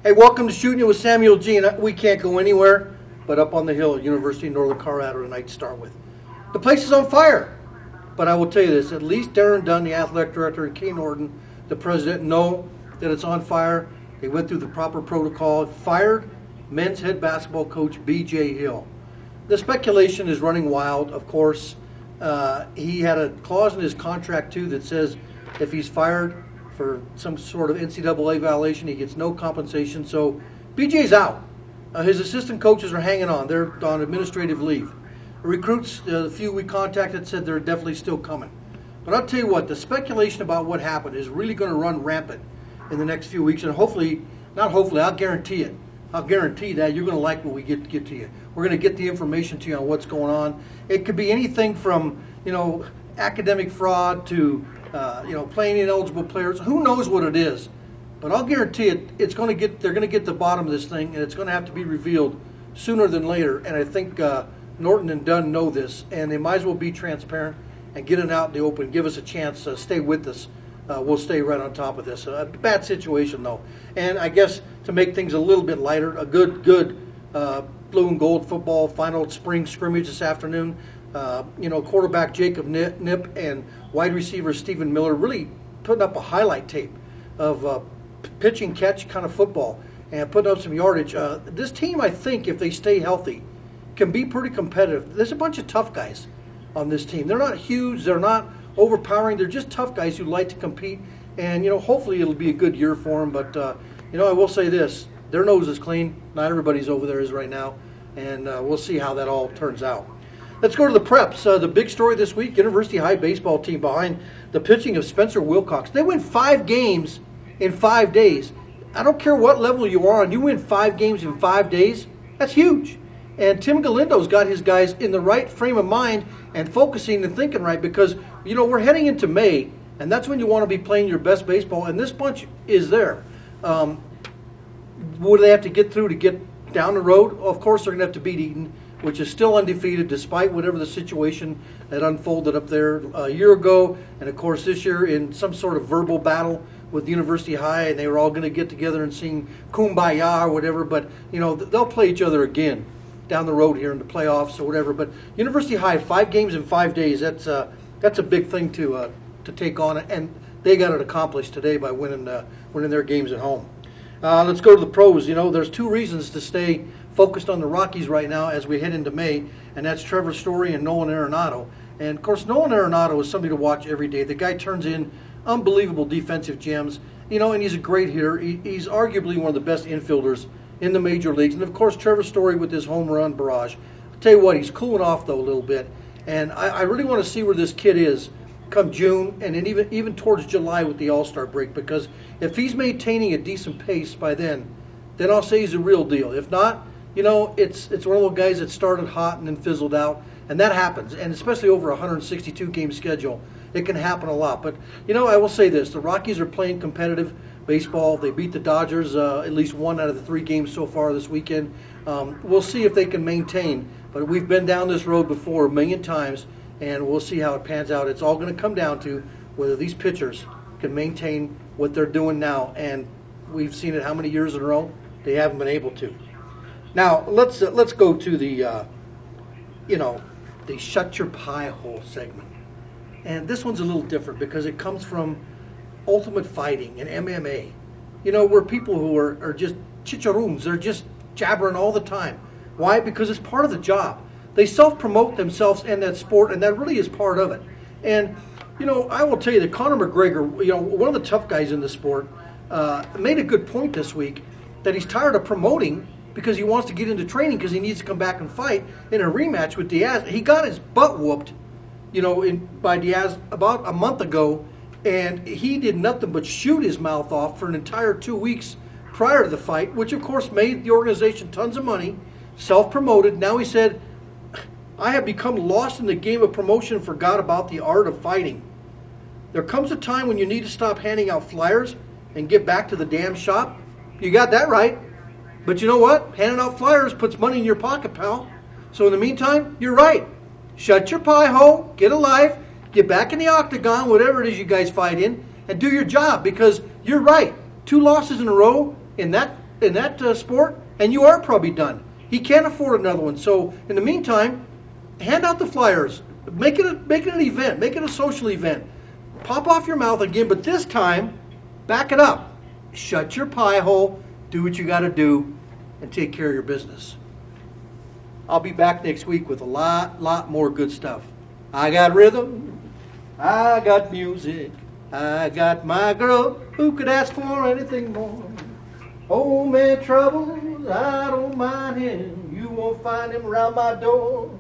Hey, welcome to Shootin' with Samuel G. And we can't go anywhere but up on the hill at University of Northern Colorado tonight to start with. The place is on fire. But I will tell you this, at least Darren Dunn, the athletic director, and Kay Norton, the president, know that it's on fire. They went through the proper protocol, fired men's head basketball coach B.J. Hill. The speculation is running wild, of course. He had a clause in his contract, too, that says if he's fired for some sort of NCAA violation, he gets no compensation. So BJ's out. His assistant coaches are hanging on. They're on administrative leave. The recruits, the few we contacted, said they're definitely still coming. But I'll tell you what, the speculation about what happened is really going to run rampant in the next few weeks. And hopefully, not hopefully, I'll guarantee it. I'll guarantee that you're going to like what we get to you. We're going to get the information to you on what's going on. It could be anything from, academic fraud to, playing ineligible players. Who knows what it is? But I'll guarantee it. They're going to get the bottom of this thing, and it's going to have to be revealed sooner than later. And I think Norton and Dunn know this, and they might as well be transparent and get it out in the open. Give us a chance. Stay with us. We'll stay right on top of this. A bad situation, though. And I guess to make things a little bit lighter, a good blue and gold football final spring scrimmage this afternoon. Quarterback Jacob Nip and wide receiver Stephen Miller really putting up a highlight tape of pitch and catch kind of football and putting up some yardage. This team, I think, if they stay healthy, can be pretty competitive. There's a bunch of tough guys on this team. They're not huge. They're not overpowering. They're just tough guys who like to compete. And, hopefully it'll be a good year for them. But, I will say this. Their nose is clean. Not everybody's over there is right now. And we'll see how that all turns out. Let's go to the preps. The big story this week, University High baseball team behind the pitching of Spencer Wilcox. They win 5 games in 5 days. I don't care what level you are on. You win 5 games in 5 days. That's huge. And Tim Galindo's got his guys in the right frame of mind and focusing and thinking right because, we're heading into May, and that's when you want to be playing your best baseball, and this bunch is there. What do they have to get through to get down the road? Of course, they're going to have to beat Eaton, which is still undefeated despite whatever the situation that unfolded up there a year ago, and of course this year in some sort of verbal battle with University High, and they were all going to get together and sing Kumbaya or whatever, but, they'll play each other again down the road here in the playoffs or whatever. But University High, 5 games in 5 days, that's a big thing to take on, and they got it accomplished today by winning their games at home. Let's go to the pros. There's 2 reasons to stay focused on the Rockies right now as we head into May, and that's Trevor Story and Nolan Arenado. And, of course, Nolan Arenado is somebody to watch every day. The guy turns in unbelievable defensive gems, and he's a great hitter. He's arguably one of the best infielders in the major leagues. And, of course, Trevor Story with his home run barrage. I'll tell you what, he's cooling off, though, a little bit. And I really want to see where this kid is come June and then even towards July with the All-Star break, because if he's maintaining a decent pace by then I'll say he's a real deal. If not, it's one of those guys that started hot and then fizzled out, and that happens. And especially over a 162-game schedule, it can happen a lot. But, I will say this. The Rockies are playing competitive baseball. They beat the Dodgers at least 1 out of the 3 games so far this weekend. We'll see if they can maintain. But we've been down this road before a million times, and we'll see how it pans out. It's all going to come down to whether these pitchers can maintain what they're doing now. And we've seen it how many years in a row? They haven't been able to. Now, let's go to the Shut Your Pie Hole segment. And this one's a little different because it comes from Ultimate Fighting and MMA. We're people who are just chicharroons. They're just jabbering all the time. Why? Because it's part of the job. They self-promote themselves in that sport, and that really is part of it. And, I will tell you that Conor McGregor, one of the tough guys in the sport, made a good point this week that he's tired of promoting because he wants to get into training because he needs to come back and fight in a rematch with Diaz. He got his butt whooped, by Diaz about a month ago, and he did nothing but shoot his mouth off for an entire 2 weeks prior to the fight, which of course made the organization tons of money, self-promoted. Now he said, I have become lost in the game of promotion and forgot about the art of fighting. There comes a time when you need to stop handing out flyers and get back to the damn shop. You got that right. But you know what? Handing out flyers puts money in your pocket, pal. So in the meantime, you're right. Shut your pie hole, get a life, get back in the octagon, whatever it is you guys fight in, and do your job, because you're right. 2 losses in a row in that sport, and you are probably done. He can't afford another one. So in the meantime, hand out the flyers. Make it an event. Make it a social event. Pop off your mouth again, but this time, back it up. Shut your pie hole. Do what you got to do, and take care of your business. I'll be back next week with a lot more good stuff. I got rhythm. I got music. I got my girl. Who could ask for anything more? Old man troubles, I don't mind him. You won't find him around my door.